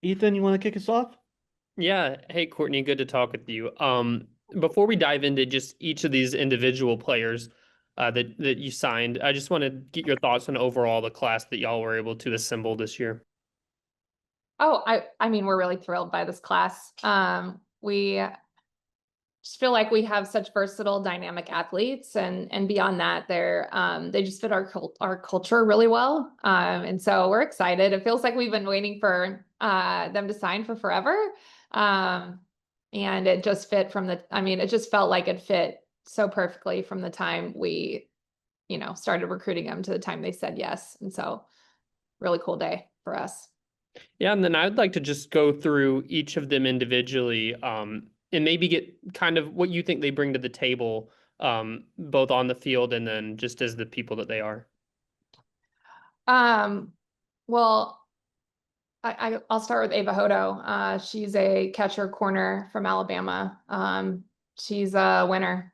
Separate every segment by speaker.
Speaker 1: Ethan, you want to kick us off?
Speaker 2: Yeah. Hey, Courtney, good to talk with you. Before we dive into just each of these individual players that you signed, I just want to get your thoughts on overall the class that y'all were able to assemble this year.
Speaker 3: Oh, I mean, we're really thrilled by this class. We just feel like we have such versatile, dynamic athletes, and beyond that, they just fit our culture really well. And so we're excited. It feels like we've been waiting for them to sign for forever. Um, and it just fit I mean, it just felt like it fit so perfectly from the time we, started recruiting them to the time they said yes. And so really cool day for us.
Speaker 2: Yeah, and then I'd like to just go through each of them individually, and maybe get kind of what you think they bring to the table, both on the field and then just as the people that they are.
Speaker 3: Um, well, I'll start with Ava Hodo. She's a catcher corner from Alabama. She's a winner.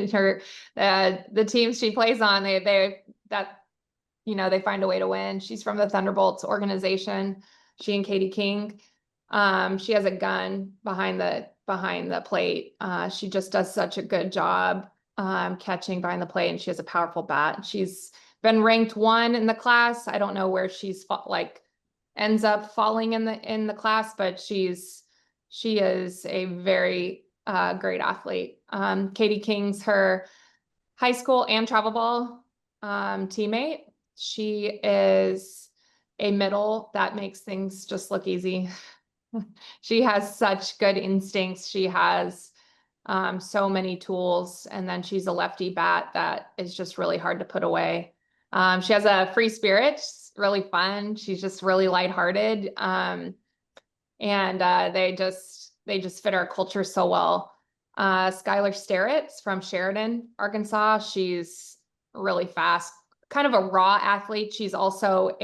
Speaker 3: The teams she plays on, they find a way to win. She's from the Thunderbolts organization. She and Katie King. She has a gun behind the plate. She just does such a good job catching behind the plate, and she has a powerful bat. She's been ranked 1 in the class. I don't know where she's ends up falling in the class, but she is a very great athlete. Katie King's her high school and travel ball teammate. She is a middle that makes things just look easy. She has such good instincts. She has so many tools, and then she's a lefty bat that is just really hard to put away. She has a free spirit. She's really fun. She's just really lighthearted. And they just fit our culture so well. Skylar Sterritz from Sheridan, Arkansas. She's really fast, kind of a raw athlete. She's also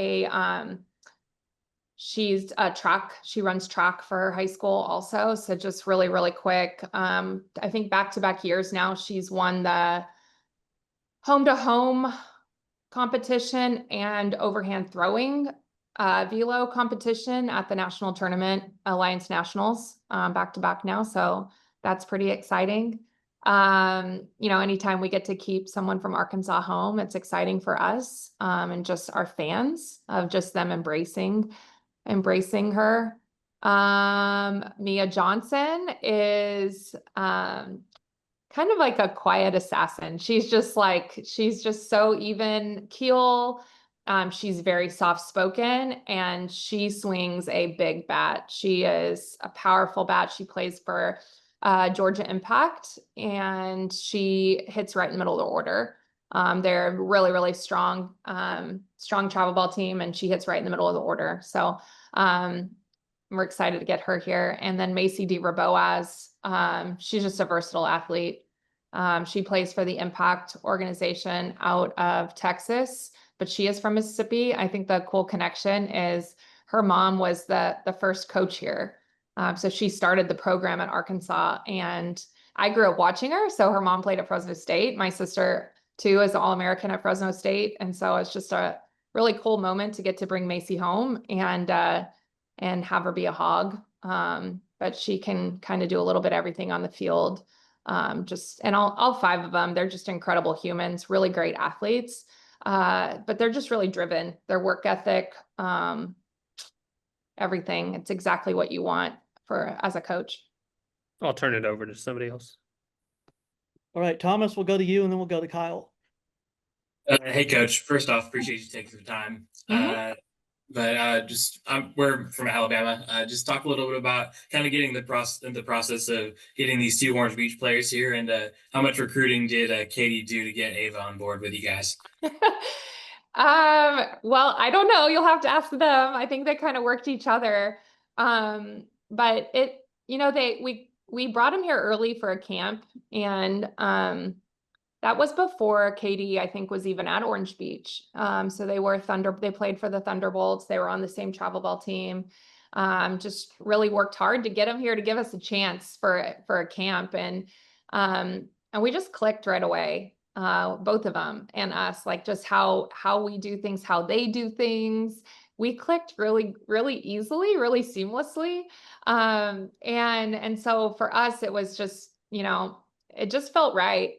Speaker 3: she's a track. She runs track for her high school also. So just really, really quick. I think back-to-back years now, she's won the home-to-home competition and overhand throwing velo competition at the national tournament, Alliance Nationals, back-to-back now. So that's pretty exciting. Anytime we get to keep someone from Arkansas home, it's exciting for us and just our fans of just them embracing her. Mia Johnson is kind of like a quiet assassin. She's just so even keel. She's very soft spoken, and she swings a big bat. She is a powerful bat. She plays for Georgia Impact, and she hits right in the middle of the order. They're really, really strong travel ball team, and she hits right in the middle of the order. So we're excited to get her here. And then Macy DeRoboaz, she's just a versatile athlete. She plays for the Impact organization out of Texas, but she is from Mississippi. I think the cool connection is her mom was the first coach here. So she started the program at Arkansas, and I grew up watching her. So her mom played at Fresno State. My sister too is All-American at Fresno State. And so it's just a really cool moment to get to bring Macy home and have her be a hog. But she can kind of do a little bit of everything on the field. And all 5 of them, they're just incredible humans, really great athletes. But they're just really driven. Their work ethic, everything. It's exactly what you want as a coach.
Speaker 2: I'll turn it over to somebody else.
Speaker 1: All right, Thomas, we'll go to you and then we'll go to Kyle.
Speaker 4: Hey, Coach. First off, appreciate you taking the time.
Speaker 3: Mhm.
Speaker 4: We're from Alabama. Just talk a little bit about kind of getting the process of getting these 2 Orange Beach players here, and how much recruiting did Katie do to get Ava on board with you guys?
Speaker 3: Well, I don't know. You'll have to ask them. I think they kind of worked each other. But we brought him here early for a camp, and that was before Katie, I think, was even at Orange Beach. So they played for the Thunderbolts. They were on the same travel ball team. Just really worked hard to get him here to give us a chance for a camp. And we just clicked right away. Both of them and us, like just how we do things, how they do things. we clicked really, really easily, really seamlessly. And so for us, it was just, it just felt right.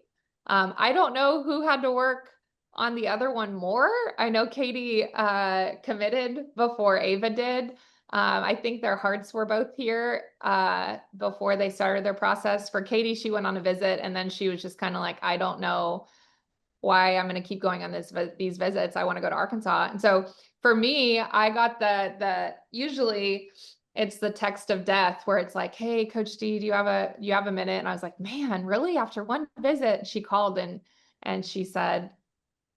Speaker 3: I don't know who had to work on the other one more. I know Katie committed before Ava did. I think their hearts were both here before they started their process. For Katie, she went on a visit and then she was just kind of like, I don't know why I'm going to keep going on these visits. I want to go to Arkansas. And so for me, I got usually it's the text of death where it's like, hey, Coach D, do you have a minute? And I was like, man, really? After one visit, she called and she said,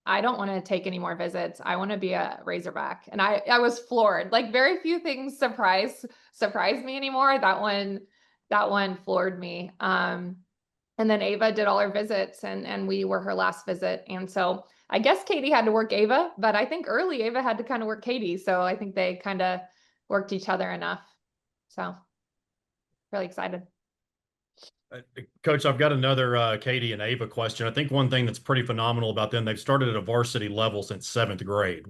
Speaker 3: I don't want to take any more visits. I want to be a Razorback. And I was floored. Like very few things surprise me anymore. That one floored me. And then Ava did all her visits and we were her last visit. And so I guess Katie had to work Ava, but I think early Ava had to kind of work Katie. So I think they kind of worked each other enough. So really excited.
Speaker 5: Coach, I've got another Katie and Ava question. I think one thing that's pretty phenomenal about them, they've started at a varsity level since 7th grade,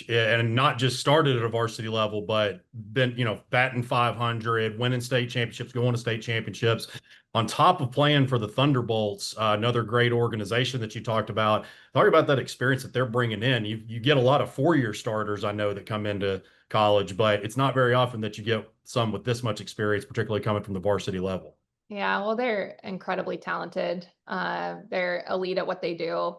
Speaker 5: and not just started at a varsity level, but been, batting 500, winning state championships, going to state championships, on top of playing for the Thunderbolts, another great organization that you talked about. Talk about that experience that they're bringing in. You get a lot of 4-year starters, I know, that come into college, but it's not very often that you get some with this much experience, particularly coming from the varsity level.
Speaker 3: Yeah, well, they're incredibly talented. They're elite at what they do.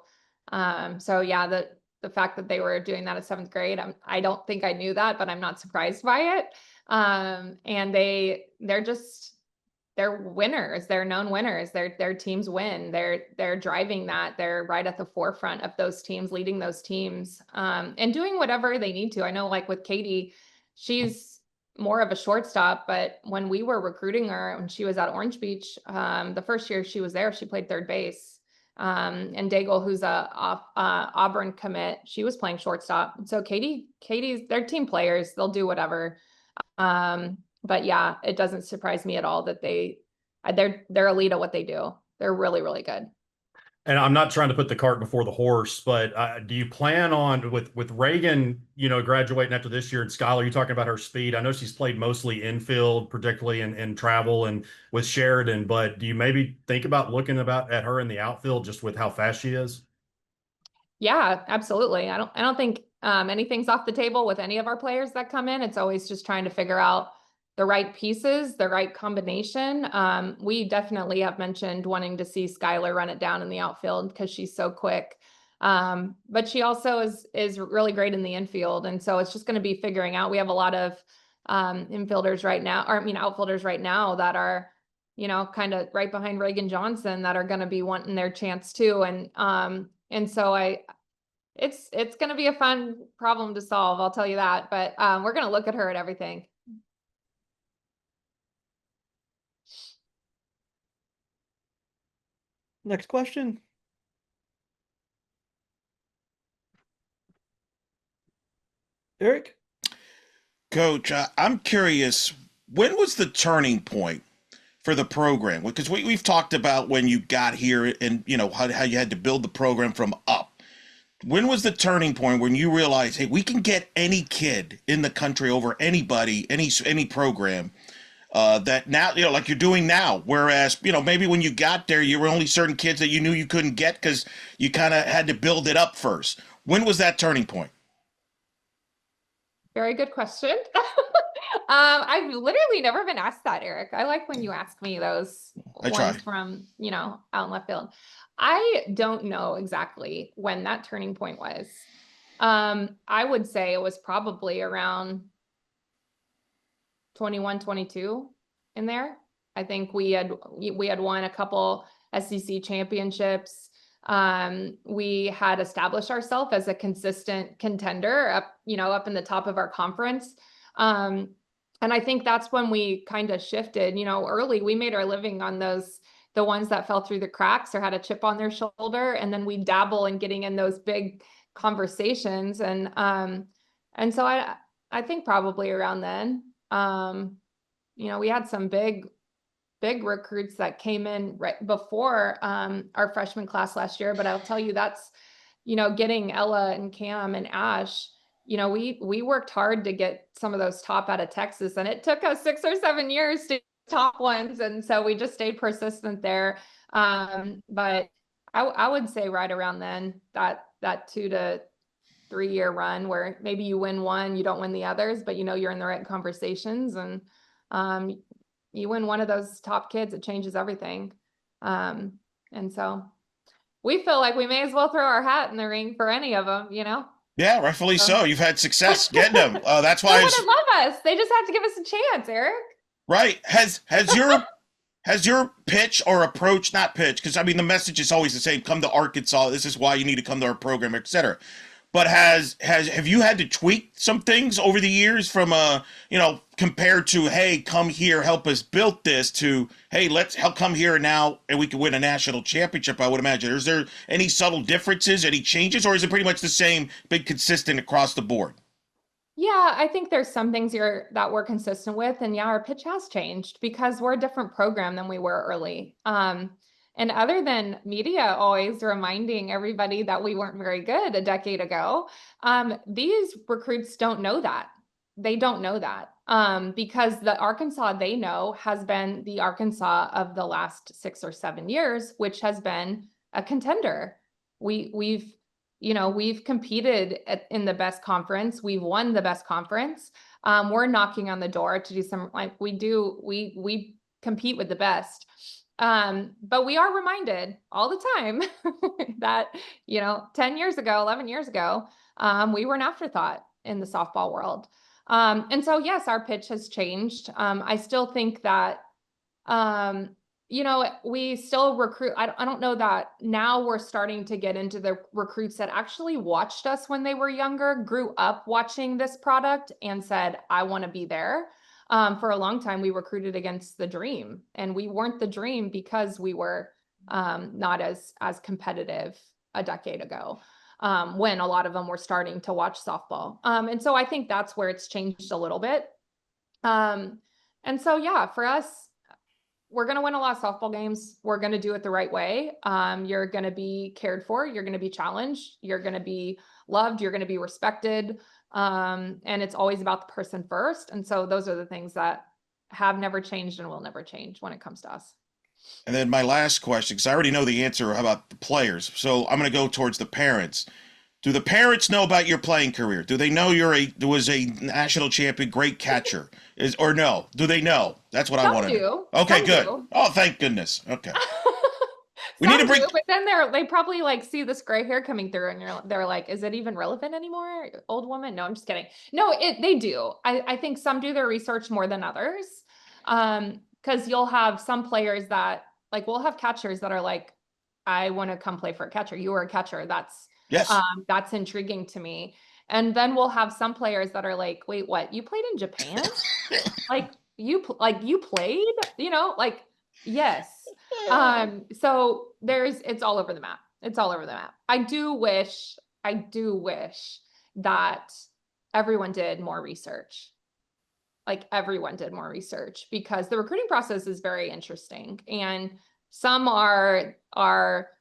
Speaker 3: So yeah, the fact that they were doing that at 7th grade, I don't think I knew that, but I'm not surprised by it. And they're winners. They're known winners. Their teams win. They're driving that. They're right at the forefront of those teams, leading those teams, and doing whatever they need to. I know, like with Katie, she's more of a shortstop, but when we were recruiting her, when she was at Orange Beach, the first year she was there, she played third base. And Daigle, who's a Auburn commit, she was playing shortstop. So Katie's, they're team players. They'll do whatever. But yeah, it doesn't surprise me at all that they're elite at what they do. They're really, really good.
Speaker 5: And I'm not trying to put the cart before the horse, but do you plan on with Reagan, graduating after this year, and Skylar, you're talking about her speed. I know she's played mostly infield, particularly in travel and with Sheridan, but do you maybe think about looking at her in the outfield just with how fast she is?
Speaker 3: Yeah, absolutely. I don't think anything's off the table with any of our players that come in. It's always just trying to figure out the right pieces, the right combination. We definitely have mentioned wanting to see Skylar run it down in the outfield because she's so quick. But she also is really great in the infield. And so it's just going to be figuring out. We have a lot of outfielders right now that are, kind of right behind Reagan Johnson that are going to be wanting their chance too. And so it's going to be a fun problem to solve. I'll tell you that, but we're going to look at her at everything.
Speaker 1: Next question. Eric?
Speaker 6: Coach, I'm curious, when was the turning point for the program? Because we've talked about when you got here and, how you had to build the program from up. When was the turning point when you realized, hey, we can get any kid in the country over anybody, any program? That now, like you're doing now, whereas, maybe when you got there, you were only certain kids that you knew you couldn't get because you kind of had to build it up first. When was that turning point?
Speaker 3: Very good question. I've literally never been asked that, Eric. I like when you ask me those ones from, out in left field. I don't know exactly when that turning point was. I would say it was probably around 21, 22 in there. I think we had won a couple SEC championships. We had established ourselves as a consistent contender up in the top of our conference. And I think that's when we kind of shifted, early. We made our living on the ones that fell through the cracks or had a chip on their shoulder. And then we dabble in getting in those big conversations. And so I think probably around then, we had some big recruits that came in right before our freshman class last year. But I'll tell you, that's, getting Ella and Cam and Ash you know, we worked hard to get some of those top out of Texas, and it took us 6 or 7 years to top ones. And so we just stayed persistent there. But I would say right around then, that 2 to 3 year run where maybe you win one, you don't win the others, but you know, you're in the right conversations, and you win one of those top kids, it changes everything. And so we feel like we may as well throw our hat in the ring for any of them, you know?
Speaker 6: Yeah, rightfully so. You've had success getting them. That's why
Speaker 3: They wouldn't love us. They just have to give us a chance, Eric.
Speaker 6: right. Has your pitch or approach, not pitch, because I mean the message is always the same. Come to Arkansas. This is why you need to come to our program, etc. But have you had to tweak some things over the years from compared to, hey, come here, help us build this, to, hey, let's come here now and we can win a national championship, I would imagine. Is there any subtle differences, any changes, or is it pretty much the same, big consistent across the board?
Speaker 3: Yeah, I think there's some things that we're consistent with, and yeah, our pitch has changed because we're a different program than we were early. And other than media always reminding everybody that we weren't very good a decade ago, these recruits don't know that. They don't know that because the Arkansas they know has been the Arkansas of the last 6 or 7 years, which has been a contender. We've competed in the best conference. We've won the best conference. We're knocking on the door to do some, like we compete with the best. But we are reminded all the time that, 10 years ago, 11 years ago, we were an afterthought in the softball world. And so, yes, our pitch has changed. I still think that, we still recruit. I don't know that now we're starting to get into the recruits that actually watched us when they were younger, grew up watching this product and said, I want to be there. For a long time, we recruited against the dream, and we weren't the dream because we were not as competitive a decade ago when a lot of them were starting to watch softball. And so I think that's where it's changed a little bit. And so, yeah, for us, we're going to win a lot of softball games. We're going to do it the right way. You're going to be cared for. You're going to be challenged. You're going to be loved. You're going to be respected. And it's always about the person first. And so those are the things that have never changed and will never change when it comes to us.
Speaker 6: And then my last question, because I already know the answer about the players, so I'm going to go towards the parents. Do the parents know about your playing career? Do they know there was a national champion, great catcher? Or no? Do they know? That's what I want to know. Okay,
Speaker 3: Some
Speaker 6: good.
Speaker 3: do.
Speaker 6: Oh, thank goodness. Okay. We
Speaker 3: Some
Speaker 6: need to bring.
Speaker 3: do, but then they probably like see this gray hair coming through, and they're like, "Is it even relevant anymore, old woman?" No, I'm just kidding. No, they do. I think some do their research more than others, because you'll have some players that like we'll have catchers that are like, "I want to come play for a catcher. You were a catcher.
Speaker 6: Yes.
Speaker 3: That's intriguing to me." And then we'll have some players that are like, "Wait, what? You played in Japan? you played? Yes." So it's all over the map. It's all over the map. I do wish that everyone did more research. Like everyone did more research, because the recruiting process is very interesting, and some are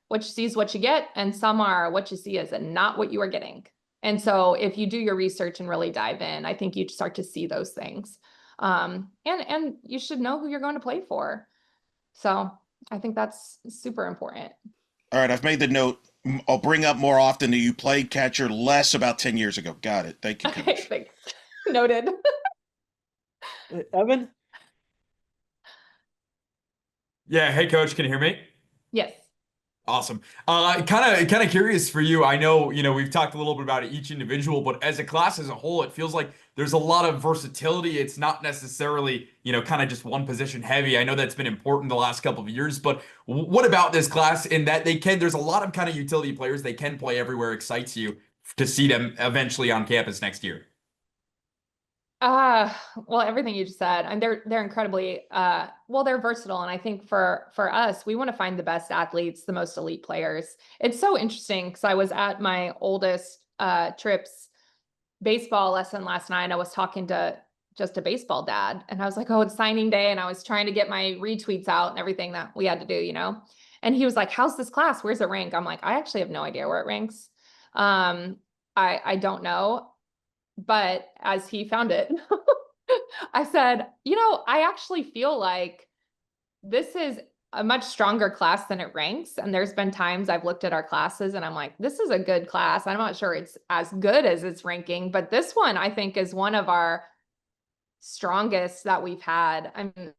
Speaker 3: what you see is what you get, and some are what you see as not what you are getting. And so if you do your research and really dive in, I think you start to see those things. And you should know who you're going to play for. So I think that's super important.
Speaker 6: All right, I've made the note. I'll bring up more often that you played catcher less about 10 years ago. Got it. Thank you, Coach.
Speaker 3: Thanks. Noted.
Speaker 1: Evan?
Speaker 7: Yeah. Hey, Coach, can you hear me?
Speaker 3: Yes.
Speaker 7: Awesome. Kind of curious for you. I know, we've talked a little bit about each individual, but as a class as a whole, it feels like there's a lot of versatility. It's not necessarily, kind of just one position heavy. I know that's been important the last couple of years, but what about this class in that there's a lot of kind of utility players. They can play everywhere. Excites you to see them eventually on campus next year?
Speaker 3: Well, everything you just said, and they're incredibly, they're versatile. And I think for us, we want to find the best athletes, the most elite players. It's so interesting because I was at my oldest, Trip's baseball lesson last night. I was talking to just a baseball dad, and I was like, "Oh, it's signing day." And I was trying to get my retweets out and everything that we had to do, and he was like, "How's this class? Where's it rank?" I'm like, "I actually have no idea where it ranks. I don't know. But as he found it, I said, I actually feel like this is a much stronger class than it ranks. And there's been times I've looked at our classes and I'm like, this is a good class. I'm not sure it's as good as it's ranking, but this one I think is one of our strongest that we've had. I mean,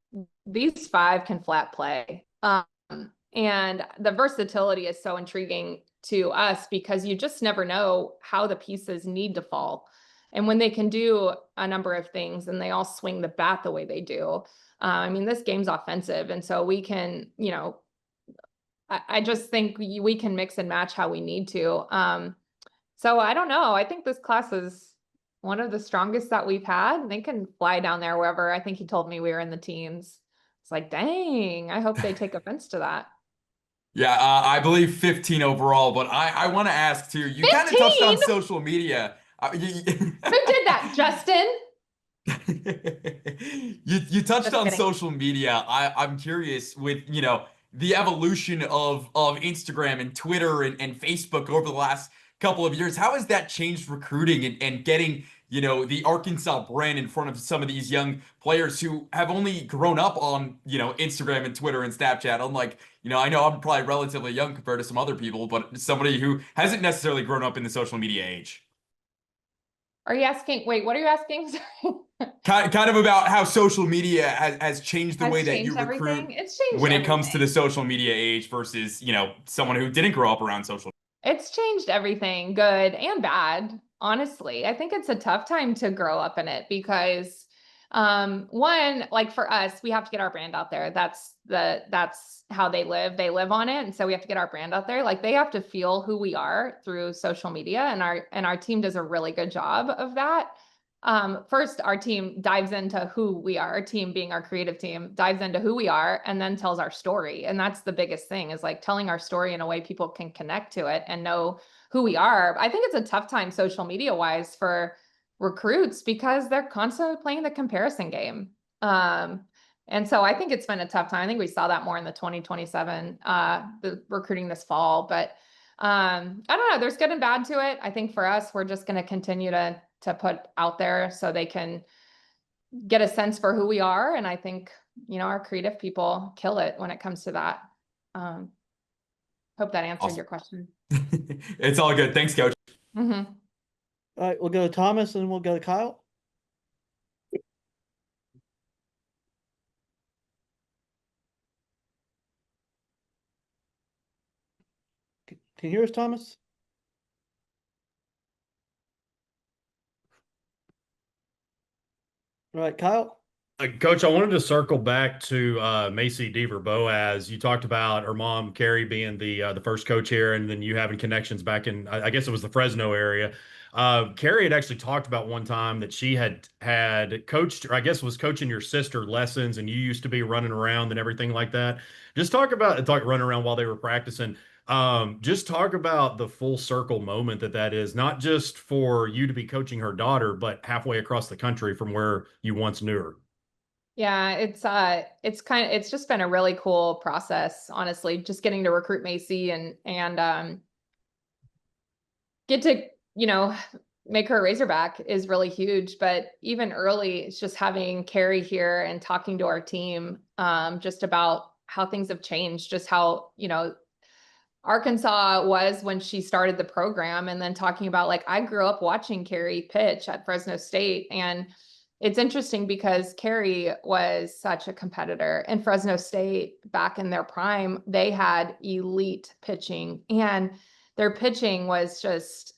Speaker 3: these 5 can flat play. And the versatility is so intriguing to us because you just never know how the pieces need to fall. And when they can do a number of things and they all swing the bat the way they do, I mean, this game's offensive. And so we can, I just think we can mix and match how we need to. So I don't know. I think this class is one of the strongest that we've had. They can fly down there wherever. I think he told me we were in the teens. It's like, dang, I hope they take offense to that.
Speaker 7: Yeah, I believe 15 overall, but I want to ask too, you kind of touched on
Speaker 3: 15?
Speaker 7: social media.
Speaker 3: Who did that, Justin?
Speaker 7: You touched
Speaker 3: Just
Speaker 7: on
Speaker 3: kidding.
Speaker 7: social media. I'm curious with, the evolution of Instagram and Twitter and Facebook over the last couple of years. How has that changed recruiting and getting, the Arkansas brand in front of some of these young players who have only grown up on, Instagram and Twitter and Snapchat? Unlike, I know I'm probably relatively young compared to some other people, but somebody who hasn't necessarily grown up in the social media age.
Speaker 3: Are you asking? Wait, what are you asking?
Speaker 7: Kind of about how social media has changed the
Speaker 3: Has
Speaker 7: way that
Speaker 3: changed
Speaker 7: you recruit
Speaker 3: everything? It's changed
Speaker 7: when it comes to the
Speaker 3: everything.
Speaker 7: social media age versus, someone who didn't grow up around social.
Speaker 3: It's changed everything, good and bad, honestly. I think it's a tough time to grow up in it because one, like for us, we have to get our brand out there. That's how they live. They live on it. And so we have to get our brand out there. Like they have to feel who we are through social media, and our team does a really good job of that. First, our team dives into who we are. Our team, being our creative team, dives into who we are and then tells our story. And that's the biggest thing, is like telling our story in a way people can connect to it and know who we are. I think it's a tough time social media wise for recruits because they're constantly playing the comparison game. And so I think it's been a tough time. I think we saw that more in the 2027 the recruiting this fall, but I don't know, there's good and bad to it. I think for us, we're just going to continue to put out there so they can get a sense for who we are. And I think, our creative people kill it when it comes to that. Hope that answered
Speaker 7: Awesome.
Speaker 3: your question.
Speaker 7: It's all good. Thanks, Coach.
Speaker 3: Mm-hmm.
Speaker 1: All right, we'll go to Thomas and then we'll go to Kyle. Can you hear us, Thomas? All right, Kyle.
Speaker 5: Coach, I wanted to circle back to Macy Deaver Boaz. You talked about her mom, Carrie, being the first coach here, and then you having connections back in, I guess it was the Fresno area. Carrie had actually talked about one time that she had coached, or I guess was coaching your sister lessons, and you used to be running around and everything like that. Just talk running around while they were practicing. Just talk about the full circle moment that is, not just for you to be coaching her daughter, but halfway across the country from where you once knew her.
Speaker 3: Yeah, it's just been a really cool process, honestly, just getting to recruit Macy and get to, make her a Razorback is really huge. But even early, it's just having Carrie here and talking to our team, just about how things have changed, just how, Arkansas was when she started the program, and then talking about, like, I grew up watching Carrie pitch at Fresno State. And it's interesting because Carrie was such a competitor, and Fresno State back in their prime, they had elite pitching, and their pitching was just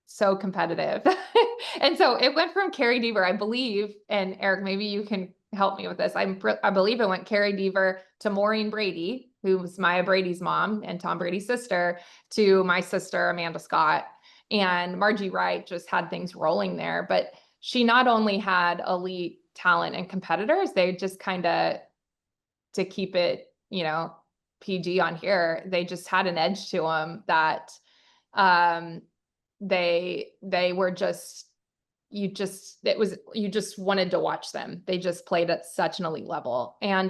Speaker 3: so competitive. And so it went from Carrie Deaver, I believe, and Eric, maybe you can help me with this. I believe it went Carrie Deaver to Maureen Brady, who's Maya Brady's mom and Tom Brady's sister, to my sister, Amanda Scott, and Margie Wright just had things rolling there. But she not only had elite talent and competitors, they just kind of, to keep it, PG on here, they just had an edge to them that they were just you just wanted to watch them. They just played at such an elite level. And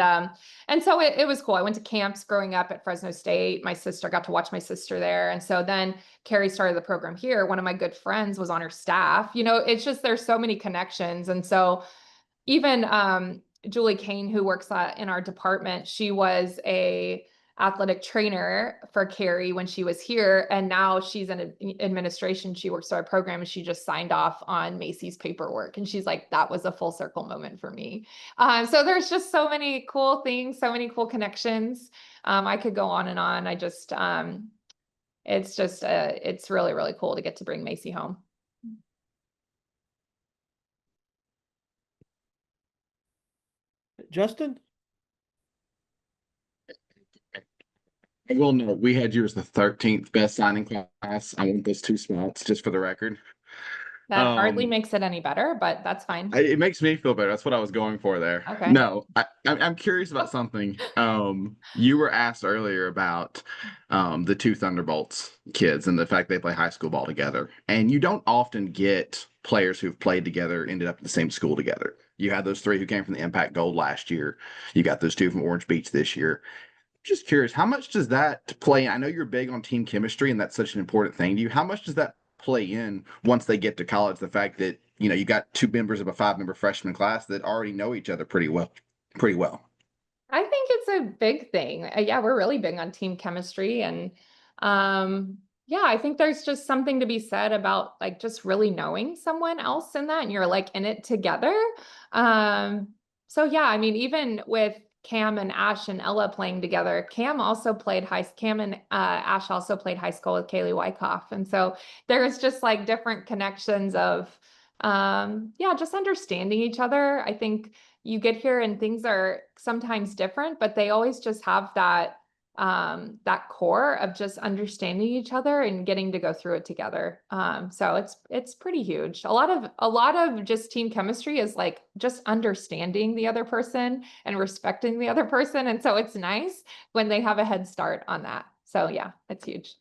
Speaker 3: so it was cool. I went to camps growing up at Fresno State. My sister got to watch my sister there. And so then Carrie started the program here. One of my good friends was on her staff. You know, it's just, there's so many connections. And so even Julie Kane, who works in our department, she was a athletic trainer for Carrie when she was here, and now she's in administration. She works at our program, and she just signed off on Macy's paperwork, and she's like, that was a full circle moment for me. So there's just so many cool things, so many cool connections. I could go on and on. It's really, really cool to get to bring Macy home.
Speaker 1: Justin?
Speaker 8: I will note, we had you as the 13th best signing class. I want those 2 spots just for the record.
Speaker 3: That hardly makes it any better, but that's fine.
Speaker 8: It makes me feel better. That's what I was going for there.
Speaker 3: Okay.
Speaker 8: No, I'm curious about something. You were asked earlier about the 2 Thunderbolts kids and the fact they play high school ball together. And you don't often get players who've played together, ended up at the same school together. You had those 3 who came from the Impact Gold last year. You got those 2 from Orange Beach this year. Just curious, how much does that play? I know you're big on team chemistry, and that's such an important thing to you. How much does that play in once they get to college? The fact that, you know, you got 2 members of a 5-member freshman class that already know each other pretty well.
Speaker 3: I think it's a big thing. Yeah, we're really big on team chemistry, and yeah, I think there's just something to be said about like just really knowing someone else in that, and you're like in it together. So yeah, I mean, even with Cam and Ash and Ella playing together, Cam and Ash also played high school with Kaylee Wyckoff. And so there's just like different connections of, yeah, just understanding each other. I think you get here and things are sometimes different, but they always just have that, that core of just understanding each other and getting to go through it together. So it's pretty huge. A lot of just team chemistry is like just understanding the other person and respecting the other person. And so it's nice when they have a head start on that. So yeah, it's huge.